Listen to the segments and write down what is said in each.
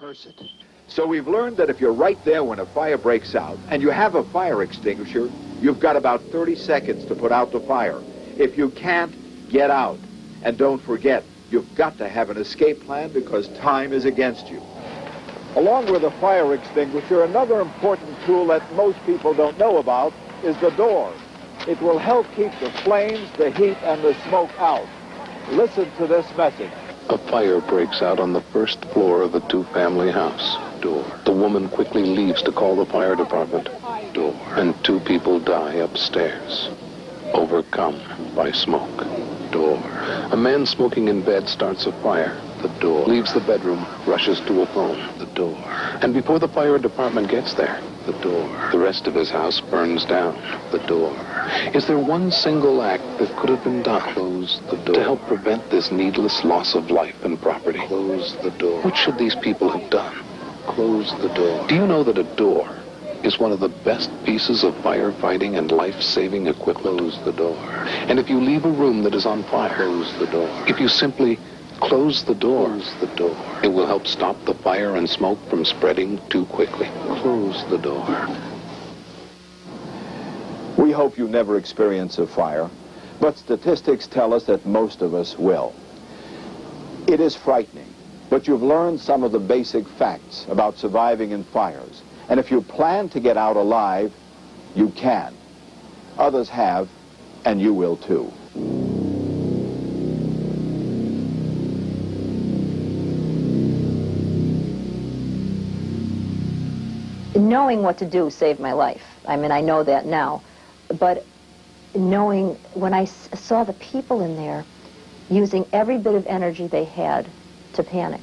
rehearse it. So we've learned that if you're right there when a fire breaks out and you have a fire extinguisher, you've got about 30 seconds to put out the fire. If you can't, get out. And don't forget, you've got to have an escape plan because time is against you. Along with a fire extinguisher, another important tool that most people don't know about is the door. It will help keep the flames, the heat, and the smoke out. Listen to this message. A fire breaks out on the first floor of a two-family house. Door. The woman quickly leaves to call the fire department. Door. And 2 people die upstairs, overcome by smoke. Door. A man smoking in bed starts a fire. The door. Leaves the bedroom, rushes to a phone. The door. And before the fire department gets there, the door. The rest of his house burns down. The door. Is there one single act that could have been done? Close the door. To help prevent this needless loss of life and property. Close the door. What should these people have done? Close the door. Do you know that a door is one of the best pieces of firefighting and life-saving equipment? Close the door. And if you leave a room that is on fire, close the door. If you simply close the door, it will help stop the fire and smoke from spreading too quickly. Close the door. We hope you never experience a fire, but statistics tell us that most of us will. It is frightening, but you've learned some of the basic facts about surviving in fires. And if you plan to get out alive, you can. Others have, and you will too. Knowing what to do saved my life. I mean, I know that now. But knowing, when I saw the people in there using every bit of energy they had to panic,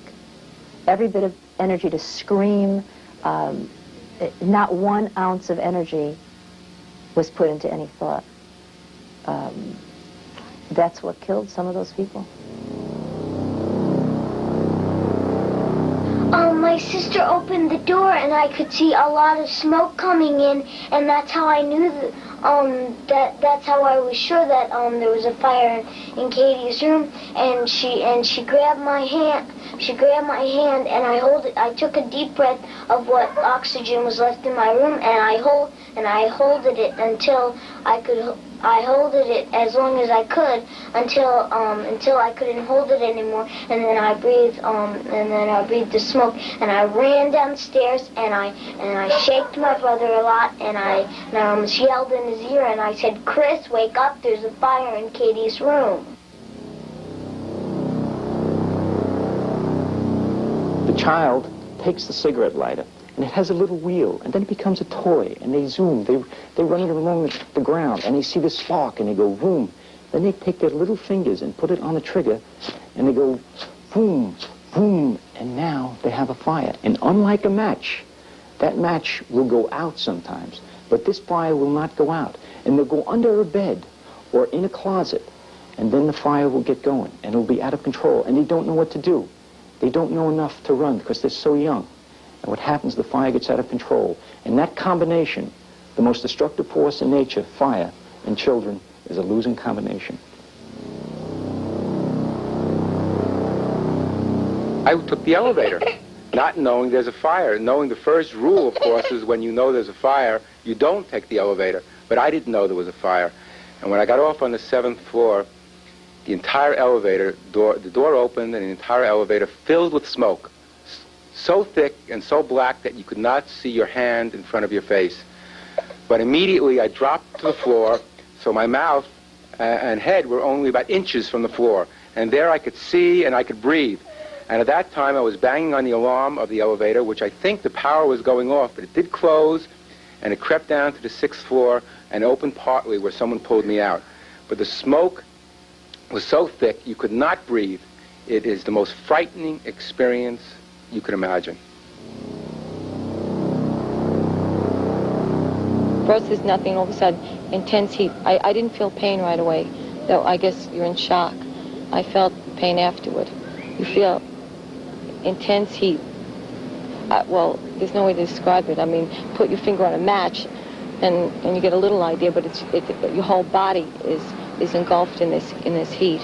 every bit of energy to scream, not 1 ounce of energy was put into any thought. That's what killed some of those people. My sister opened the door and I could see a lot of smoke coming in, and that's how I knew that, that's how I was sure that there was a fire in Katie's room. And she grabbed my hand. She grabbed my hand and I took a deep breath of what oxygen was left in my room, and I holded it until I holded it as long as I could until I couldn't hold it anymore, and then I breathed the smoke, and I ran downstairs and I shaked my brother a lot, and I almost yelled in his ear, and I said, "Chris, wake up, there's a fire in Katie's room." The child takes the cigarette lighter, and it has a little wheel, and then it becomes a toy, and they zoom, they run it along the ground, and they see the spark, and they go boom. Then they take their little fingers and put it on the trigger, and they go boom, boom, and now they have a fire. And unlike a match, that match will go out sometimes, but this fire will not go out. And they'll go under a bed or in a closet, and then the fire will get going, and it'll be out of control, and they don't know what to do. They don't know enough to run because they're so young. And what happens, the fire gets out of control. And that combination, the most destructive force in nature, fire, and children, is a losing combination. I took the elevator, not knowing there's a fire. Knowing the first rule, of course, is when you know there's a fire, you don't take the elevator. But I didn't know there was a fire. And when I got off on the 7th floor, the entire elevator, the door opened, and the entire elevator filled with smoke. So thick and so black that you could not see your hand in front of your face. But immediately I dropped to the floor, so my mouth and head were only about inches from the floor. And there I could see and I could breathe. And at that time I was banging on the alarm of the elevator, which I think the power was going off, but it did close, and it crept down to the 6th floor and opened partly where someone pulled me out. But the smoke was so thick you could not breathe. It is the most frightening experience you could imagine. First there's nothing, all of a sudden, intense heat. I didn't feel pain right away, though I guess you're in shock. I felt pain afterward. You feel intense heat. Well, there's no way to describe it. I mean, put your finger on a match and you get a little idea, but your whole body is engulfed in this heat.